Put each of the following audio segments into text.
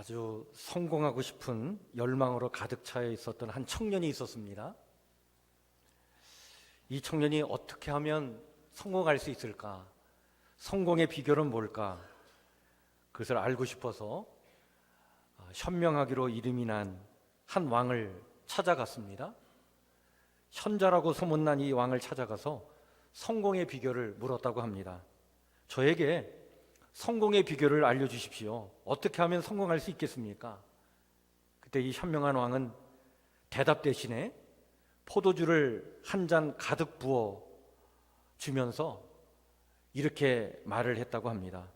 아주 성공하고 싶은 열망으로 가득 차여 있었던 한 청년이 있었습니다. 이 청년이 어떻게 하면 성공할 수 있을까? 성공의 비결은 뭘까? 그것을 알고 싶어서 현명하기로 이름이 난 한 왕을 찾아갔습니다. 현자라고 소문난 이 왕을 찾아가서 성공의 비결을 물었다고 합니다. 저에게 성공의 비결을 알려주십시오. 어떻게 하면 성공할 수 있겠습니까? 그때 이 현명한 왕은 대답 대신에 포도주를 한 잔 가득 부어 주면서 이렇게 말을 했다고 합니다.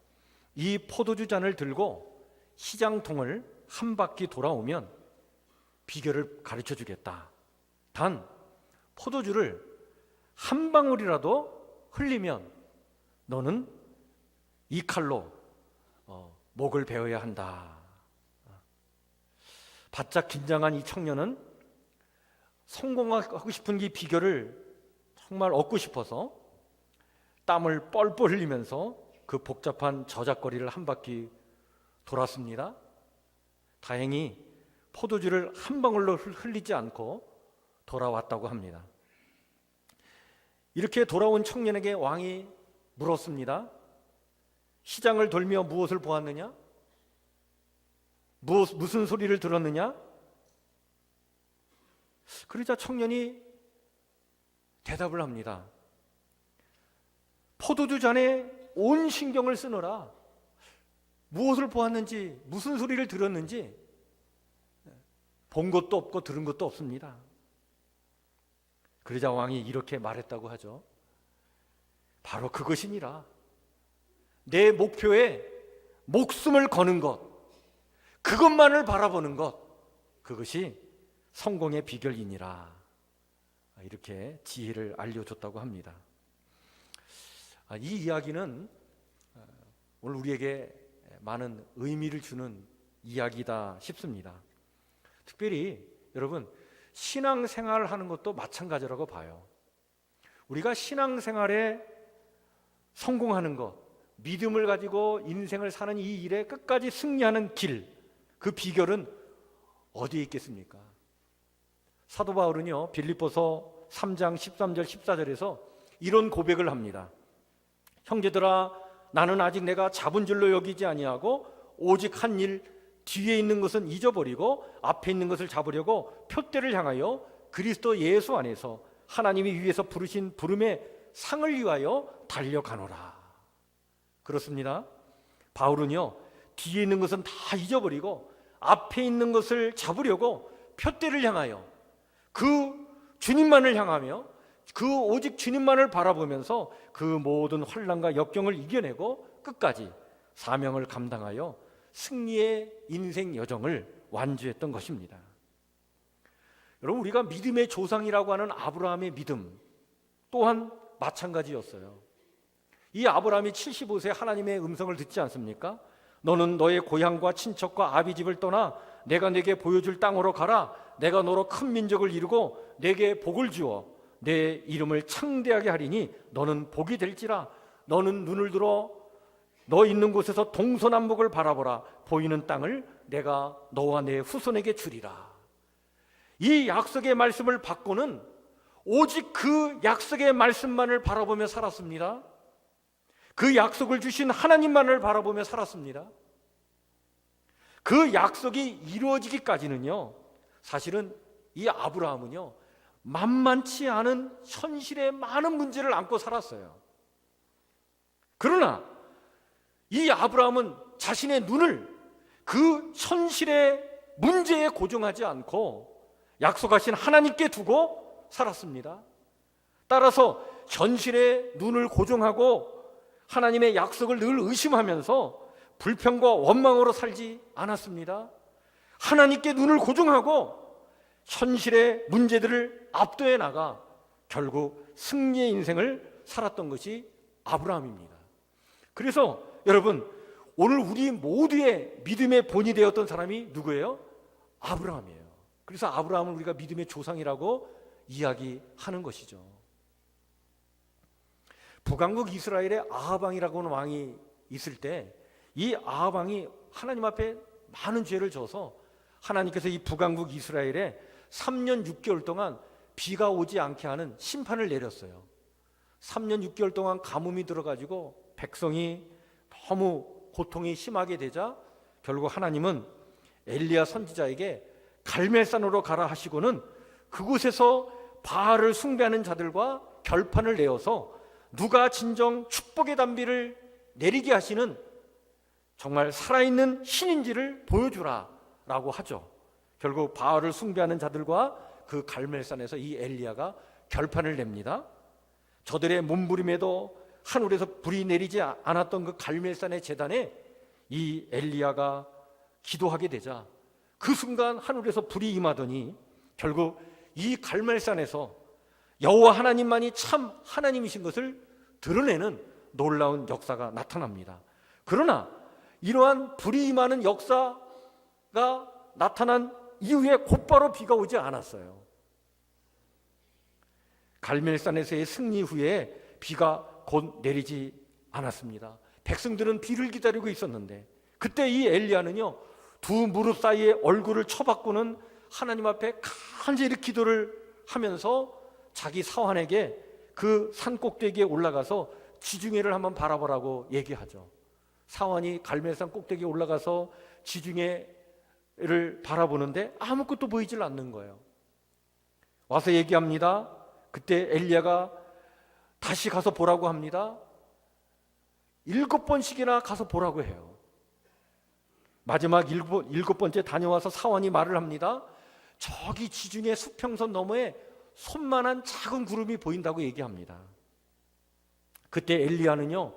이 포도주 잔을 들고 시장통을 한 바퀴 돌아오면 비결을 가르쳐 주겠다. 단 포도주를 한 방울이라도 흘리면 너는 이 칼로 목을 베어야 한다. 바짝 긴장한 이 청년은 성공하고 싶은 이 비결을 정말 얻고 싶어서 땀을 뻘뻘 흘리면서 그 복잡한 저작거리를 한 바퀴 돌았습니다. 다행히 포도주를 한 방울로 흘리지 않고 돌아왔다고 합니다. 이렇게 돌아온 청년에게 왕이 물었습니다. 시장을 돌며 무엇을 보았느냐? 무슨 소리를 들었느냐? 그러자 청년이 대답을 합니다. 포도주 잔에 온 신경을 쓰느라 무엇을 보았는지, 무슨 소리를 들었는지 본 것도 없고 들은 것도 없습니다. 그러자 왕이 이렇게 말했다고 하죠. 바로 그것이니라. 내 목표에 목숨을 거는 것, 그것만을 바라보는 것, 그것이 성공의 비결이니라. 이렇게 지혜를 알려줬다고 합니다. 이 이야기는 오늘 우리에게 많은 의미를 주는 이야기다 싶습니다. 특별히 여러분, 신앙생활을 하는 것도 마찬가지라고 봐요. 우리가 신앙생활에 성공하는 것, 믿음을 가지고 인생을 사는 이 일에 끝까지 승리하는 길, 그 비결은 어디에 있겠습니까? 사도 바울은요, 빌립보서 3장 13절 14절에서 이런 고백을 합니다. 형제들아, 나는 아직 내가 잡은 줄로 여기지 아니하고 오직 한 일, 뒤에 있는 것은 잊어버리고 앞에 있는 것을 잡으려고 표대를 향하여 그리스도 예수 안에서 하나님이 위에서 부르신 부름의 상을 위하여 달려가노라. 그렇습니다. 바울은요, 뒤에 있는 것은 다 잊어버리고 앞에 있는 것을 잡으려고 표대를 향하여 그 주님만을 향하며 그 오직 주님만을 바라보면서 그 모든 환난과 역경을 이겨내고 끝까지 사명을 감당하여 승리의 인생 여정을 완주했던 것입니다. 여러분, 우리가 믿음의 조상이라고 하는 아브라함의 믿음 또한 마찬가지였어요. 이 아브라함이 75세 하나님의 음성을 듣지 않습니까? 너는 너의 고향과 친척과 아비집을 떠나 내가 내게 보여줄 땅으로 가라. 내가 너로 큰 민족을 이루고 내게 복을 주어 내 이름을 창대하게 하리니 너는 복이 될지라. 너는 눈을 들어 너 있는 곳에서 동서남북을 바라보라. 보이는 땅을 내가 너와 내 후손에게 주리라. 이 약속의 말씀을 받고는 오직 그 약속의 말씀만을 바라보며 살았습니다. 그 약속을 주신 하나님만을 바라보며 살았습니다. 그 약속이 이루어지기까지는요, 사실은 이 아브라함은요, 만만치 않은 현실의 많은 문제를 안고 살았어요. 그러나 이 아브라함은 자신의 눈을 그 현실의 문제에 고정하지 않고 약속하신 하나님께 두고 살았습니다. 따라서 현실에 눈을 고정하고 하나님의 약속을 늘 의심하면서 불평과 원망으로 살지 않았습니다. 하나님께 눈을 고정하고 현실의 문제들을 압도해 나가 결국 승리의 인생을 살았던 것이 아브라함입니다. 그래서 여러분, 오늘 우리 모두의 믿음의 본이 되었던 사람이 누구예요? 아브라함이에요. 그래서 아브라함을 우리가 믿음의 조상이라고 이야기하는 것이죠. 북왕국 이스라엘에 아합 왕이라고 하는 왕이 있을 때 이 아합 왕이 하나님 앞에 많은 죄를 져서 하나님께서 이 북왕국 이스라엘에 3년 6개월 동안 비가 오지 않게 하는 심판을 내렸어요. 3년 6개월 동안 가뭄이 들어가지고 백성이 너무 고통이 심하게 되자 결국 하나님은 엘리야 선지자에게 갈멜산으로 가라 하시고는 그곳에서 바알을 숭배하는 자들과 결판을 내어서 누가 진정 축복의 단비를 내리게 하시는 정말 살아있는 신인지를 보여주라 라고 하죠. 결국 바알을 숭배하는 자들과 그 갈멜산에서 이 엘리야가 결판을 냅니다. 저들의 몸부림에도 하늘에서 불이 내리지 않았던 그 갈멜산의 제단에 이 엘리야가 기도하게 되자 그 순간 하늘에서 불이 임하더니 결국 이 갈멜산에서 여호와 하나님만이 참 하나님이신 것을 드러내는 놀라운 역사가 나타납니다. 그러나 이러한 불이 임하는 역사가 나타난 이후에 곧바로 비가 오지 않았어요. 갈멜산에서의 승리 후에 비가 곧 내리지 않았습니다. 백성들은 비를 기다리고 있었는데 그때 이 엘리야는요 두 무릎 사이에 얼굴을 쳐박고는 하나님 앞에 간절히 기도를 하면서 자기 사환에게 그 산 꼭대기에 올라가서 지중해를 한번 바라보라고 얘기하죠. 사환이 갈멜산 꼭대기에 올라가서 지중해를 바라보는데 아무것도 보이질 않는 거예요. 와서 얘기합니다. 그때 엘리야가 다시 가서 보라고 합니다. 7번씩이나 가서 보라고 해요. 마지막 7번째 다녀와서 사환이 말을 합니다. 저기 지중해 수평선 너머에 손만한 작은 구름이 보인다고 얘기합니다. 그때 엘리야는요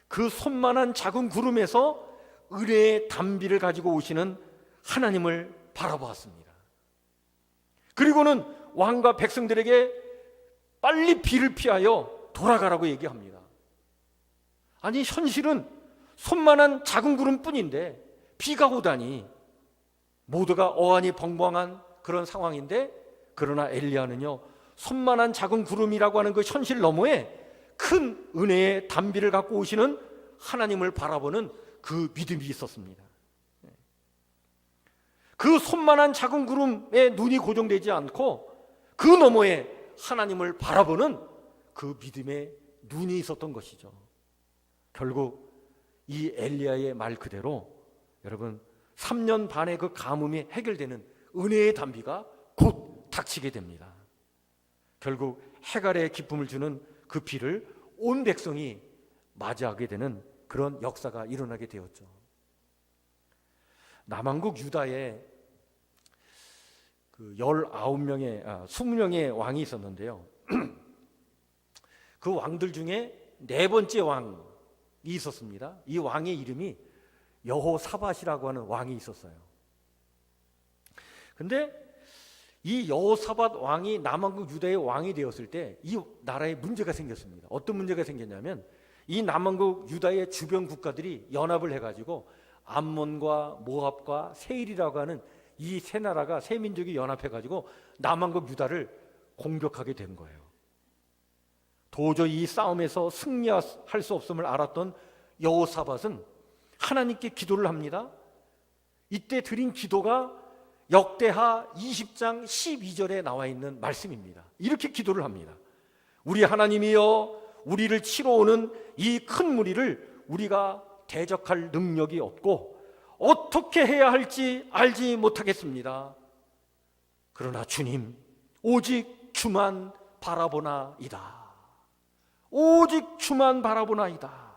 그 손만한 작은 구름에서 은혜의 단비를 가지고 오시는 하나님을 바라보았습니다. 그리고는 왕과 백성들에게 빨리 비를 피하여 돌아가라고 얘기합니다. 아니 현실은 손만한 작은 구름뿐인데 비가 오다니 모두가 어안이 벙벙한 그런 상황인데 그러나 엘리야는요 손만한 작은 구름이라고 하는 그 현실 너머에 큰 은혜의 단비를 갖고 오시는 하나님을 바라보는 그 믿음이 있었습니다. 그 손만한 작은 구름에 눈이 고정되지 않고 그 너머에 하나님을 바라보는 그 믿음의 눈이 있었던 것이죠. 결국 이 엘리야의 말 그대로 여러분 3년 반의 그 가뭄이 해결되는 은혜의 단비가 곧 닥치게 됩니다. 결국 해갈의 기쁨을 주는 그 비를 온 백성이 맞이하게 되는 그런 역사가 일어나게 되었죠. 남왕국 유다에 그 20명의 왕이 있었는데요. 그 왕들 중에 4번째 왕이 있었습니다. 이 왕의 이름이 여호사밧이라고 하는 왕이 있었어요. 근데 이 여호사밧 왕이 남왕국 유다의 왕이 되었을 때 이 나라에 문제가 생겼습니다. 어떤 문제가 생겼냐면 이 남왕국 유다의 주변 국가들이 연합을 해가지고 암몬과 모압과 세일이라고 하는 이 세 나라가 세 민족이 연합해가지고 남왕국 유다를 공격하게 된 거예요. 도저히 이 싸움에서 승리할 수 없음을 알았던 여호사밧은 하나님께 기도를 합니다. 이때 드린 기도가 역대하 20장 12절에 나와 있는 말씀입니다. 이렇게 기도를 합니다. 우리 하나님이여 우리를 치러 오는 이 큰 무리를 우리가 대적할 능력이 없고 어떻게 해야 할지 알지 못하겠습니다. 그러나 주님 오직 주만 바라보나이다. 오직 주만 바라보나이다.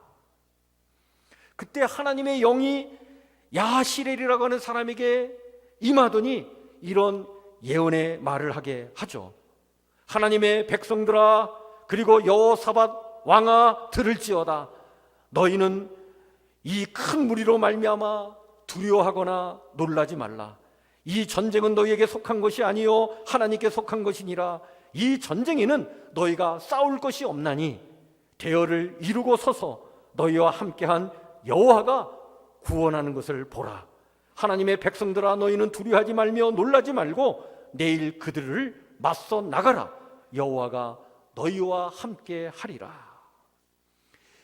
그때 하나님의 영이 야시렐이라고 하는 사람에게 임하더니 이런 예언의 말을 하게 하죠. 하나님의 백성들아 그리고 여호사밧 왕아 들을지어다. 너희는 이 큰 무리로 말미암아 두려워하거나 놀라지 말라. 이 전쟁은 너희에게 속한 것이 아니요 하나님께 속한 것이니라. 이 전쟁에는 너희가 싸울 것이 없나니 대열을 이루고 서서 너희와 함께한 여호와가 구원하는 것을 보라. 하나님의 백성들아 너희는 두려워하지 말며 놀라지 말고 내일 그들을 맞서 나가라. 여호와가 너희와 함께 하리라.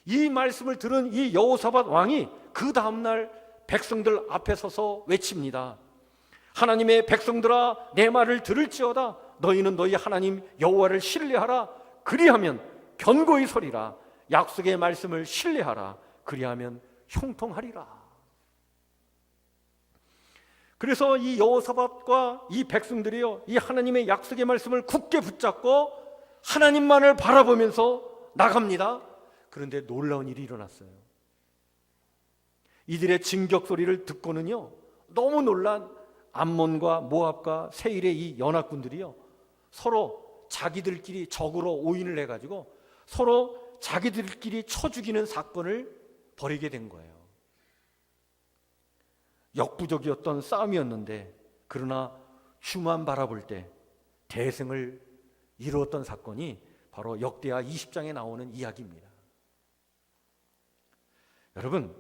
이 말씀을 들은 이 여호사밧 왕이 그 다음날 백성들 앞에 서서 외칩니다. 하나님의 백성들아, 내 말을 들을지어다. 너희는 너희 하나님 여호와를 신뢰하라. 그리하면 견고히 서리라. 약속의 말씀을 신뢰하라. 그리하면 형통하리라. 그래서 이 여호사밧과 이 백성들이요, 이 하나님의 약속의 말씀을 굳게 붙잡고 하나님만을 바라보면서 나갑니다. 그런데 놀라운 일이 일어났어요. 이들의 진격 소리를 듣고는요, 너무 놀란 암몬과 모압과 세일의 이 연합군들이요, 서로 자기들끼리 적으로 오인을 해가지고 서로 자기들끼리 쳐 죽이는 사건을 벌이게 된 거예요. 역부족이었던 싸움이었는데, 그러나 주만 바라볼 때 대승을 이루었던 사건이 바로 역대하 20장에 나오는 이야기입니다. 여러분,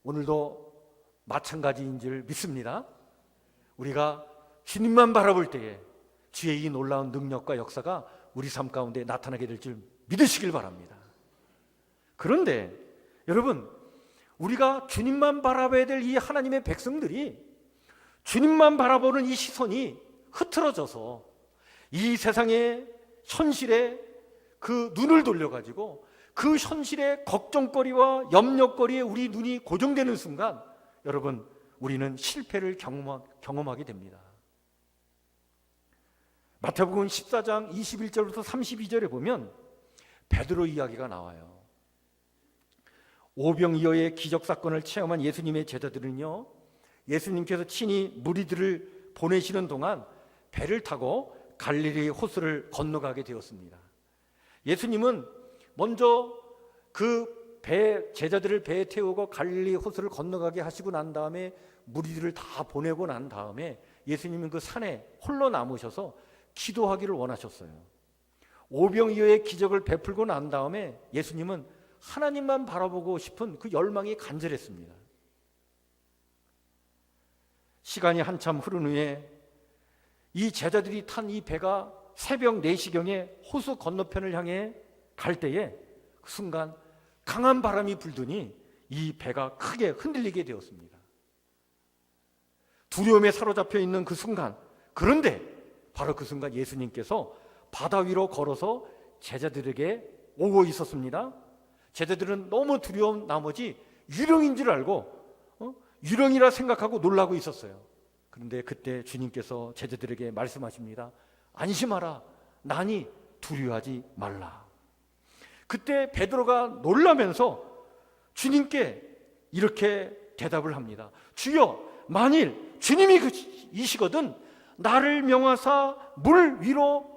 오늘도 마찬가지인 줄 믿습니다. 우리가 주님만 바라볼 때에 주의 이 놀라운 능력과 역사가 우리 삶 가운데 나타나게 될 줄 믿으시길 바랍니다. 그런데 여러분, 우리가 주님만 바라봐야 될 이 하나님의 백성들이 주님만 바라보는 이 시선이 흐트러져서 이 세상의 현실에 그 눈을 돌려가지고 그 현실의 걱정거리와 염려거리에 우리 눈이 고정되는 순간, 여러분, 우리는 실패를 경험하게 됩니다. 마태복음 14장 21절부터 32절에 보면 베드로 이야기가 나와요. 오병이어의 기적사건을 체험한 예수님의 제자들은요, 예수님께서 친히 무리들을 보내시는 동안 배를 타고 갈릴리 호수를 건너가게 되었습니다. 예수님은 먼저 제자들을 배에 태우고 갈릴리 호수를 건너가게 하시고 난 다음에 무리들을 다 보내고 난 다음에 예수님은 그 산에 홀로 남으셔서 기도하기를 원하셨어요. 오병이어의 기적을 베풀고 난 다음에 예수님은 하나님만 바라보고 싶은 그 열망이 간절했습니다. 시간이 한참 흐른 후에 이 제자들이 탄 이 배가 새벽 4시경에 호수 건너편을 향해 갈 때에 그 순간 강한 바람이 불더니 이 배가 크게 흔들리게 되었습니다. 두려움에 사로잡혀 있는 그 순간, 그런데 바로 그 순간 예수님께서 바다 위로 걸어서 제자들에게 오고 있었습니다. 제자들은 너무 두려운 나머지 유령인 줄 알고 유령이라 생각하고 놀라고 있었어요. 그런데 그때 주님께서 제자들에게 말씀하십니다. 안심하라, 나니 두려워하지 말라. 그때 베드로가 놀라면서 주님께 이렇게 대답을 합니다. 주여, 만일 주님이 이시거든 나를 명하사 물 위로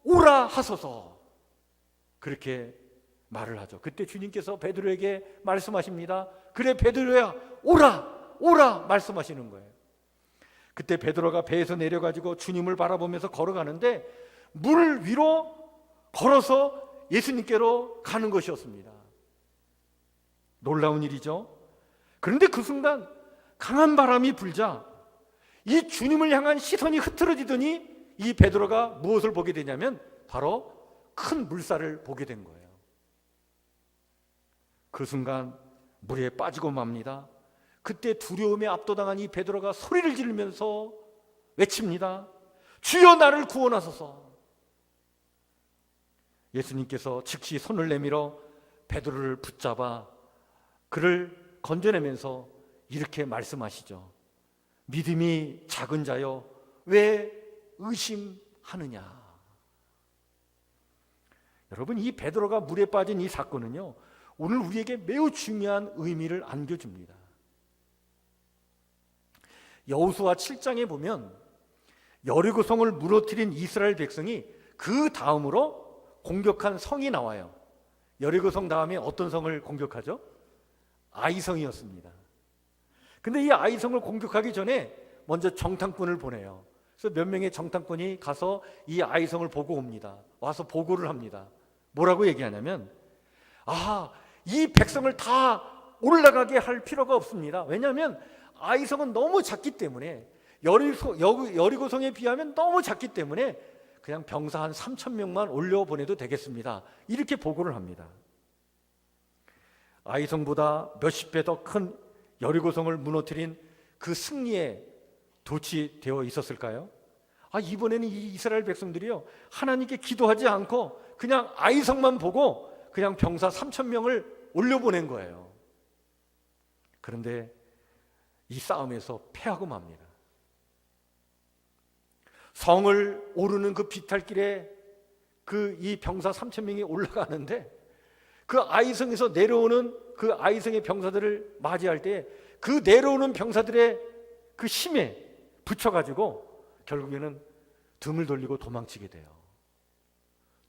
오라 하소서. 그렇게 말을 하죠. 그때 주님께서 베드로에게 말씀하십니다. 그래 베드로야, 오라 오라 말씀하시는 거예요. 그때 베드로가 배에서 내려가지고 주님을 바라보면서 걸어가는데 물 위로 걸어서 예수님께로 가는 것이었습니다. 놀라운 일이죠. 그런데 그 순간 강한 바람이 불자 이 주님을 향한 시선이 흐트러지더니 이 베드로가 무엇을 보게 되냐면 바로 큰 물살을 보게 된 거예요. 그 순간 물에 빠지고 맙니다. 그때 두려움에 압도당한 이 베드로가 소리를 지르면서 외칩니다. 주여, 나를 구원하소서. 예수님께서 즉시 손을 내밀어 베드로를 붙잡아 그를 건져내면서 이렇게 말씀하시죠. 믿음이 작은 자여, 왜 의심하느냐. 여러분, 이 베드로가 물에 빠진 이 사건은요, 오늘 우리에게 매우 중요한 의미를 안겨줍니다. 여호수아 7장에 보면 여리고성을 무너뜨린 이스라엘 백성이 그 다음으로 공격한 성이 나와요. 여리고성 다음에 어떤 성을 공격하죠? 아이성이었습니다. 근데 이 아이성을 공격하기 전에 먼저 정탐꾼을 보내요. 그래서 몇 명의 정탐꾼이 가서 이 아이성을 보고 옵니다. 와서 보고를 합니다. 뭐라고 얘기하냐면, 이 백성을 다 올라가게 할 필요가 없습니다. 왜냐하면 아이성은 너무 작기 때문에, 여리고성에 비하면 너무 작기 때문에 그냥 병사 한 3,000명만 올려보내도 되겠습니다. 이렇게 보고를 합니다. 아이성보다 몇십 배 더 큰 여리고성을 무너뜨린 그 승리에 도취되어 있었을까요? 이번에는 이 이스라엘 백성들이요, 하나님께 기도하지 않고 그냥 아이성만 보고 그냥 병사 3,000명을 올려보낸 거예요. 그런데 이 싸움에서 패하고 맙니다. 성을 오르는 그 비탈길에 이 병사 3,000명이 올라가는데, 그 아이성에서 내려오는 그 아이성의 병사들을 맞이할 때 그 내려오는 병사들의 그 힘에 붙여가지고 결국에는 등을 돌리고 도망치게 돼요.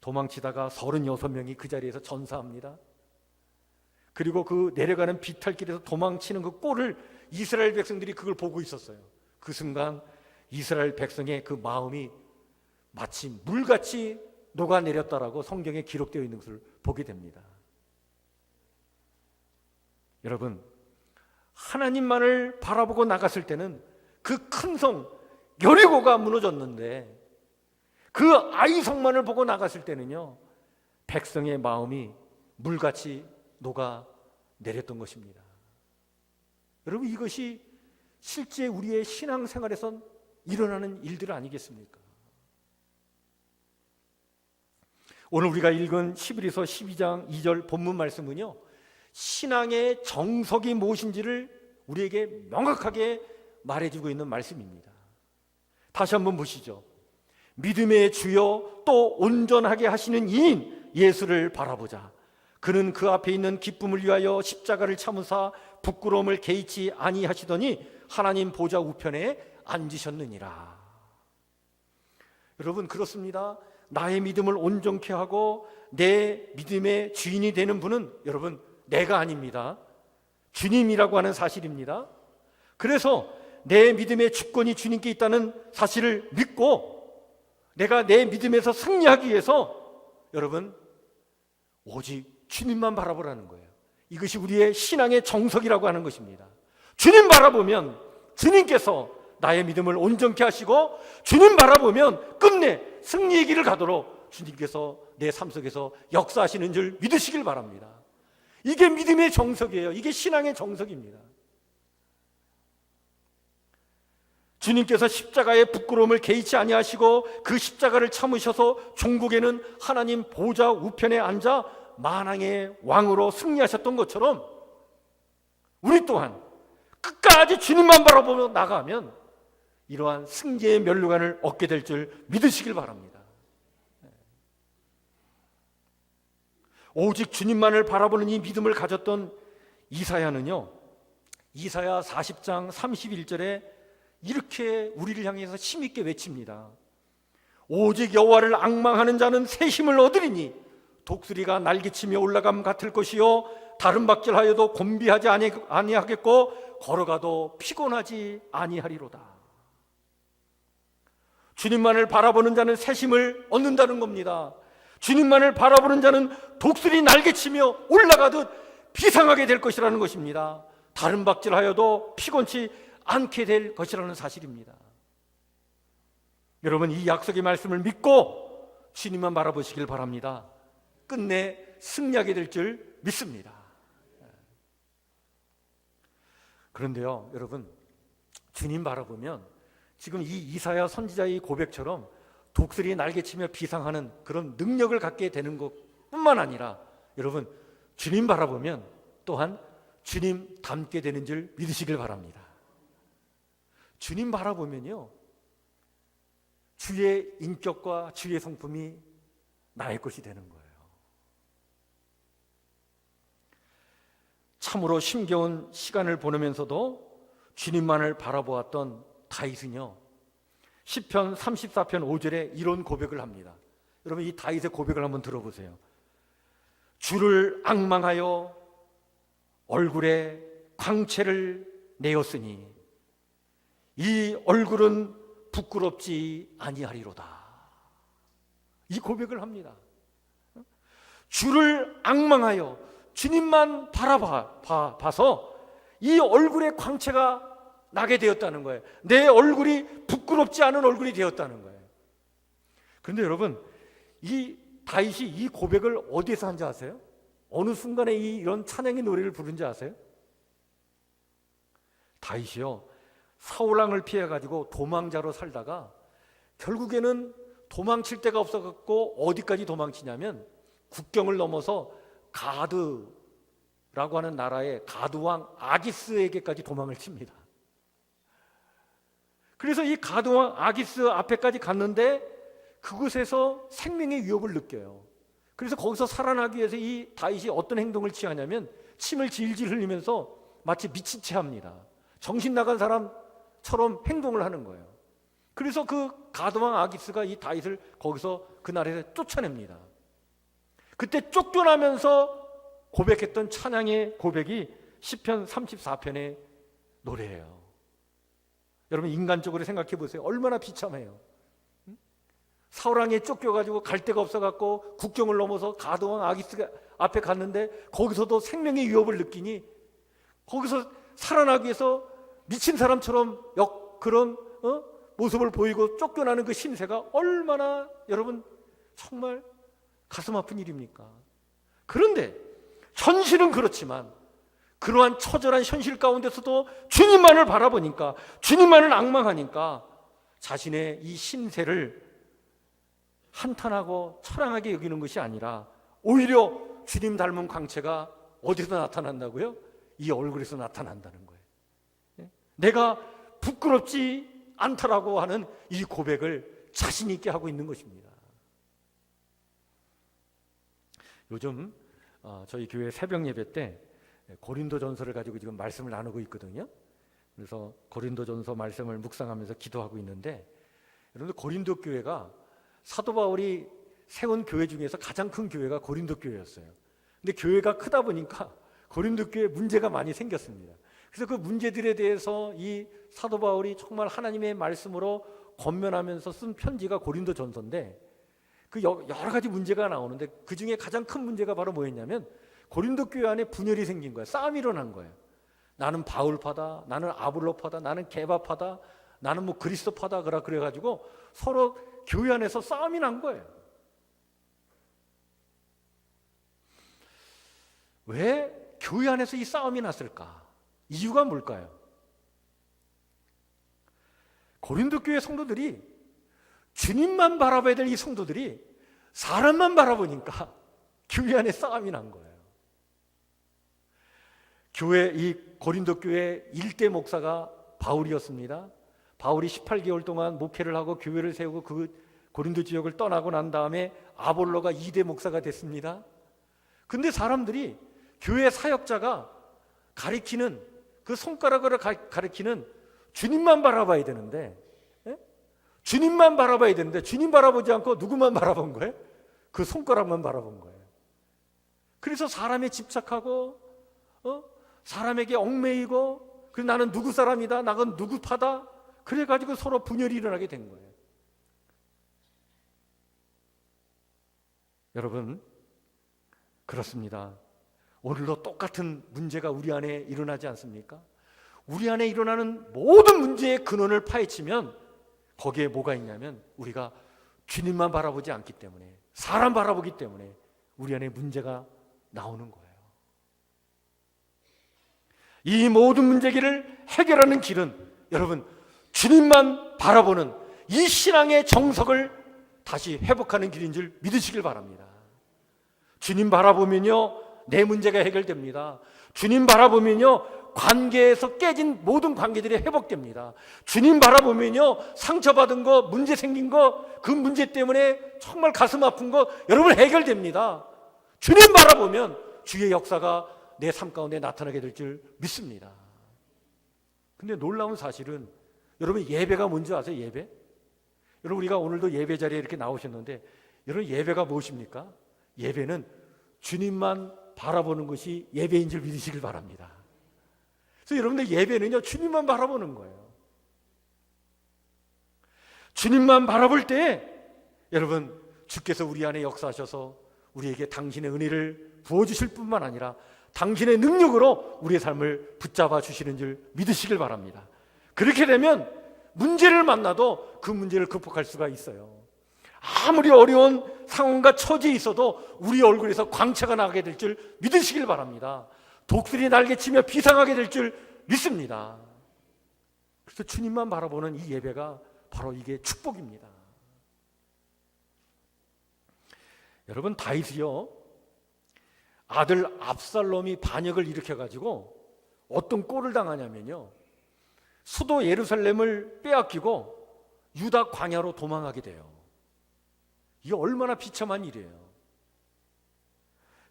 도망치다가 36명이 그 자리에서 전사합니다. 그리고 그 내려가는 비탈길에서 도망치는 그 꼴을 이스라엘 백성들이 그걸 보고 있었어요. 그 순간 이스라엘 백성의 그 마음이 마치 물같이 녹아내렸다라고 성경에 기록되어 있는 것을 보게 됩니다. 여러분, 하나님만을 바라보고 나갔을 때는 그 큰 성 여리고가 무너졌는데, 그 아이성만을 보고 나갔을 때는요, 백성의 마음이 물같이 녹아내렸던 것입니다. 여러분, 이것이 실제 우리의 신앙생활에선 일어나는 일들 아니겠습니까? 오늘 우리가 읽은 히브리서 12장 2절 본문 말씀은요, 신앙의 정석이 무엇인지를 우리에게 명확하게 말해주고 있는 말씀입니다. 다시 한번 보시죠. 믿음의 주여 또 온전하게 하시는 이인 예수를 바라보자. 그는 그 앞에 있는 기쁨을 위하여 십자가를 참으사 부끄러움을 개의치 아니하시더니 하나님 보좌 우편에 앉으셨느니라. 여러분, 그렇습니다. 나의 믿음을 온전케 하고 내 믿음의 주인이 되는 분은 여러분, 내가 아닙니다. 주님이라고 하는 사실입니다. 그래서 내 믿음의 주권이 주님께 있다는 사실을 믿고 내가 내 믿음에서 승리하기 위해서 여러분, 오직 주님만 바라보라는 거예요. 이것이 우리의 신앙의 정석이라고 하는 것입니다. 주님 바라보면 주님께서 나의 믿음을 온전케 하시고, 주님 바라보면 끝내 승리의 길을 가도록 주님께서 내 삶 속에서 역사하시는 줄 믿으시길 바랍니다. 이게 믿음의 정석이에요. 이게 신앙의 정석입니다. 주님께서 십자가의 부끄러움을 개의치 아니하시고 그 십자가를 참으셔서 종국에는 하나님 보좌 우편에 앉아 만왕의 왕으로 승리하셨던 것처럼 우리 또한 끝까지 주님만 바라보며 나가면 이러한 승리의 면류관을 얻게 될 줄 믿으시길 바랍니다. 오직 주님만을 바라보는 이 믿음을 가졌던 이사야는요, 이사야 40장 31절에 이렇게 우리를 향해서 힘있게 외칩니다. 오직 여호와를 앙망하는 자는 새 힘을 얻으리니 독수리가 날개치며 올라감 같을 것이요 다른 박질하여도 곤비하지 아니하겠고 걸어가도 피곤하지 아니하리로다. 주님만을 바라보는 자는 새 힘을 얻는다는 겁니다. 주님만을 바라보는 자는 독수리 날개치며 올라가듯 비상하게 될 것이라는 것입니다. 다른 박질하여도 피곤치 않게 될 것이라는 사실입니다. 여러분, 이 약속의 말씀을 믿고 주님만 바라보시길 바랍니다. 끝내 승리하게 될 줄 믿습니다. 그런데요, 여러분, 주님 바라보면 지금 이 이사야 선지자의 고백처럼 독수리 날개치며 비상하는 그런 능력을 갖게 되는 것뿐만 아니라 여러분, 주님 바라보면 또한 주님 닮게 되는 줄 믿으시길 바랍니다. 주님 바라보면요, 주의 인격과 주의 성품이 나의 것이 되는 거예요. 참으로 힘겨운 시간을 보내면서도 주님만을 바라보았던 다윗은요, 시편 34편 5절에 이런 고백을 합니다. 여러분, 이 다윗의 고백을 한번 들어보세요. 주를 앙망하여 얼굴에 광채를 내었으니 이 얼굴은 부끄럽지 아니하리로다. 이 고백을 합니다. 주를 앙망하여 주님만 바라봐서 이 얼굴에 광채가 나게 되었다는 거예요. 내 얼굴이 부끄럽지 않은 얼굴이 되었다는 거예요. 그런데 여러분, 이 다윗이 이 고백을 어디에서 한지 아세요? 어느 순간에 이런 찬양의 노래를 부른지 아세요? 다윗이요, 사울왕을 피해가지고 도망자로 살다가 결국에는 도망칠 데가 없어갖고 어디까지 도망치냐면 국경을 넘어서 가드라고 하는 나라의 가드왕 아기스에게까지 도망을 칩니다. 그래서 이 가드왕 아기스 앞에까지 갔는데 그곳에서 생명의 위협을 느껴요. 그래서 거기서 살아나기 위해서 이 다윗이 어떤 행동을 취하냐면 침을 질질 흘리면서 마치 미친 채 합니다. 정신 나간 사람처럼 행동을 하는 거예요. 그래서 그 가드왕 아기스가 이 다윗을 거기서 그 나라에서 쫓아냅니다. 그때 쫓겨나면서 고백했던 찬양의 고백이 시편 34편의 노래예요. 여러분, 인간적으로 생각해 보세요. 얼마나 비참해요. 사울왕에 쫓겨가지고 갈 데가 없어갖고 국경을 넘어서 가드왕 아기스 앞에 갔는데 거기서도 생명의 위협을 느끼니 거기서 살아나기 위해서 미친 사람처럼 그런 모습을 보이고 쫓겨나는 그 심세가 얼마나 여러분 정말 가슴 아픈 일입니까? 그런데 현실은 그렇지만 그러한 처절한 현실 가운데서도 주님만을 바라보니까, 주님만을 앙망하니까 자신의 이 심세를 한탄하고 처량하게 여기는 것이 아니라 오히려 주님 닮은 광채가 어디서 나타난다고요? 이 얼굴에서 나타난다는 거예요. 내가 부끄럽지 않다라고 하는 이 고백을 자신 있게 하고 있는 것입니다. 요즘 저희 교회 새벽 예배 때 고린도전서를 가지고 지금 말씀을 나누고 있거든요. 그래서 고린도전서 말씀을 묵상하면서 기도하고 있는데, 여러분들 고린도 교회가 사도 바울이 세운 교회 중에서 가장 큰 교회가 고린도 교회였어요. 근데 교회가 크다 보니까 고린도 교회에 문제가 많이 생겼습니다. 그래서 그 문제들에 대해서 이 사도 바울이 정말 하나님의 말씀으로 권면하면서 쓴 편지가 고린도전서인데, 그 여러 가지 문제가 나오는데 그 중에 가장 큰 문제가 바로 뭐였냐면 고린도 교회 안에 분열이 생긴 거예요. 싸움이 일어난 거예요. 나는 바울파다, 나는 아볼로파다, 나는 게바파다, 나는 뭐 그리스도파다 그래가지고 서로 교회 안에서 싸움이 난 거예요. 왜 교회 안에서 이 싸움이 났을까? 이유가 뭘까요? 고린도 교회 성도들이, 주님만 바라봐야 될 이 성도들이 사람만 바라보니까 교회 안에 싸움이 난 거예요. 이 고린도 교회 일대 목사가 바울이었습니다. 바울이 18개월 동안 목회를 하고 교회를 세우고 그 고린도 지역을 떠나고 난 다음에 아볼로가 2대 목사가 됐습니다. 근데 사람들이 교회 사역자가 가리키는 그 손가락으로 가리키는 주님만 바라봐야 되는데, 주님만 바라봐야 되는데 주님 바라보지 않고 누구만 바라본 거예요? 그 손가락만 바라본 거예요. 그래서 사람에 집착하고 사람에게 얽매이고, 그래서 나는 누구 사람이다, 나는 누구 파다, 그래가지고 서로 분열이 일어나게 된 거예요. 여러분, 그렇습니다. 오늘도 똑같은 문제가 우리 안에 일어나지 않습니까? 우리 안에 일어나는 모든 문제의 근원을 파헤치면 거기에 뭐가 있냐면 우리가 주님만 바라보지 않기 때문에, 사람 바라보기 때문에 우리 안에 문제가 나오는 거예요. 이 모든 문제를 해결하는 길은 여러분 주님만 바라보는 이 신앙의 정석을 다시 회복하는 길인 줄 믿으시길 바랍니다. 주님 바라보면요 내 문제가 해결됩니다. 주님 바라보면요 관계에서 깨진 모든 관계들이 회복됩니다. 주님 바라보면요 상처받은 거, 문제 생긴 거, 그 문제 때문에 정말 가슴 아픈 거 여러분 해결됩니다. 주님 바라보면 주의 역사가 내 삶 가운데 나타나게 될 줄 믿습니다. 근데 놀라운 사실은 여러분 예배가 뭔지 아세요? 예배? 여러분 우리가 오늘도 예배 자리에 이렇게 나오셨는데 여러분 예배가 무엇입니까? 예배는 주님만 바라보는 것이 예배인 줄 믿으시길 바랍니다. 그래서 여러분들 예배는요 주님만 바라보는 거예요. 주님만 바라볼 때 여러분 주께서 우리 안에 역사하셔서 우리에게 당신의 은혜를 부어주실 뿐만 아니라 당신의 능력으로 우리의 삶을 붙잡아 주시는 줄 믿으시길 바랍니다. 그렇게 되면 문제를 만나도 그 문제를 극복할 수가 있어요. 아무리 어려운 상황과 처지에 있어도 우리 얼굴에서 광채가 나게 될 줄 믿으시길 바랍니다. 독수리 날개치며 비상하게 될 줄 믿습니다. 그래서 주님만 바라보는 이 예배가 바로 이게 축복입니다. 여러분, 다윗이요, 아들 압살롬이 반역을 일으켜가지고 어떤 꼴을 당하냐면요, 수도 예루살렘을 빼앗기고 유다 광야로 도망하게 돼요. 이게 얼마나 비참한 일이에요.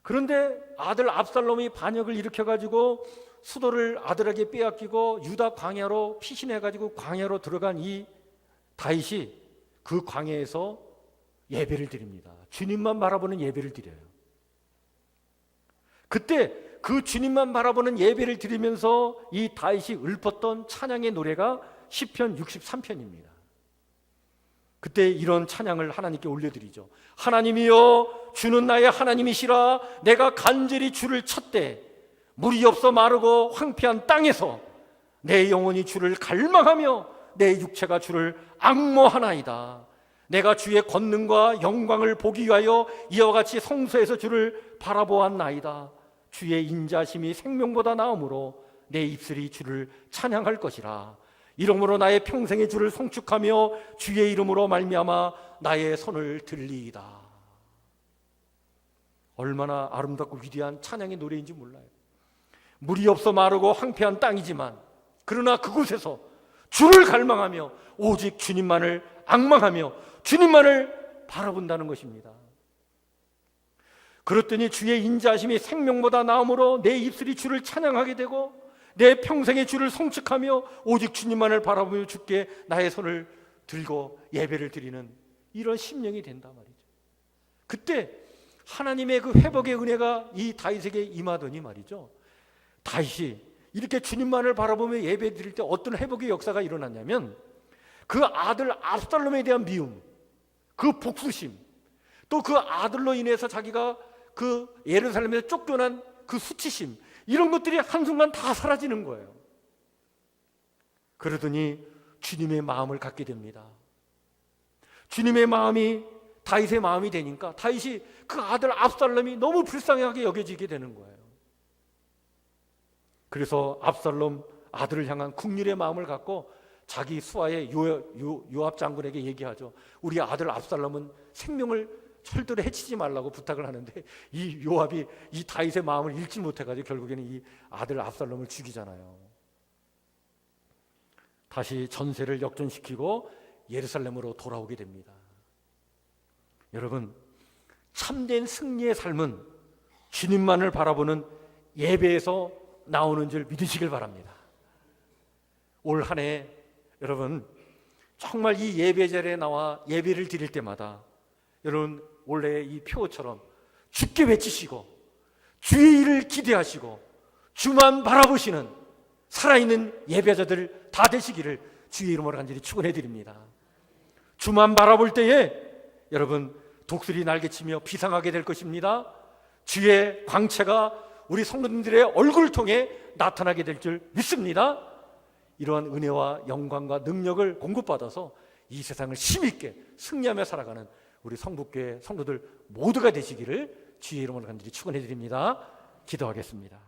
그런데 아들 압살롬이 반역을 일으켜가지고 수도를 아들에게 빼앗기고 유다 광야로 피신해가지고 광야로 들어간 이 다윗이 그 광야에서 예배를 드립니다. 주님만 바라보는 예배를 드려요. 그때 그 주님만 바라보는 예배를 드리면서 이 다윗이 읊었던 찬양의 노래가 시편 63편입니다. 그때 이런 찬양을 하나님께 올려드리죠. 하나님이여, 주는 나의 하나님이시라. 내가 간절히 주를 쳤대. 물이 없어 마르고 황폐한 땅에서 내 영혼이 주를 갈망하며 내 육체가 주를 앙모하나이다. 내가 주의 권능과 영광을 보기 위하여 이와 같이 성소에서 주를 바라보았나이다. 주의 인자심이 생명보다 나음으로 내 입술이 주를 찬양할 것이라. 이러므로 나의 평생의 주를 송축하며 주의 이름으로 말미암아 나의 손을 들리이다. 얼마나 아름답고 위대한 찬양의 노래인지 몰라요. 물이 없어 마르고 황폐한 땅이지만 그러나 그곳에서 주를 갈망하며 오직 주님만을 앙망하며 주님만을 바라본다는 것입니다. 그렇더니 주의 인자하심이 생명보다 나음으로 내 입술이 주를 찬양하게 되고 내 평생의 주를 송축하며 오직 주님만을 바라보며 주께 나의 손을 들고 예배를 드리는 이런 심령이 된단 말이죠. 그때 하나님의 그 회복의 은혜가 이 다윗에게 임하더니 말이죠, 다윗이 이렇게 주님만을 바라보며 예배 드릴 때 어떤 회복의 역사가 일어났냐면 그 아들 압살롬에 대한 미움, 그 복수심, 또 그 아들로 인해서 자기가 그 예루살렘에서 쫓겨난 그 수치심, 이런 것들이 한순간 다 사라지는 거예요. 그러더니 주님의 마음을 갖게 됩니다. 주님의 마음이 다윗의 마음이 되니까 다윗이 그 아들 압살롬이 너무 불쌍하게 여겨지게 되는 거예요. 그래서 압살롬 아들을 향한 국률의 마음을 갖고 자기 수하의 요압 장군에게 얘기하죠. 우리 아들 압살롬은 생명을 절대로 해치지 말라고 부탁을 하는데 이 요압이 이 다윗의 마음을 읽지 못해가지고 결국에는 이 아들 압살롬을 죽이잖아요. 다시 전세를 역전시키고 예루살렘으로 돌아오게 됩니다. 여러분, 참된 승리의 삶은 주님만을 바라보는 예배에서 나오는 줄 믿으시길 바랍니다. 올 한 해 여러분 정말 이 예배 자리에 나와 예배를 드릴 때마다 여러분 원래 이 표처럼 주께 외치시고 주의 일을 기대하시고 주만 바라보시는 살아있는 예배자들 다 되시기를 주의 이름으로 간절히 축원해 드립니다. 주만 바라볼 때에 여러분 독수리 날개치며 비상하게 될 것입니다. 주의 광채가 우리 성도님들의 얼굴을 통해 나타나게 될 줄 믿습니다. 이러한 은혜와 영광과 능력을 공급받아서 이 세상을 힘있게 승리하며 살아가는 우리 성북교회 성도들 모두가 되시기를 주의 이름으로 간절히 축원해 드립니다. 기도하겠습니다.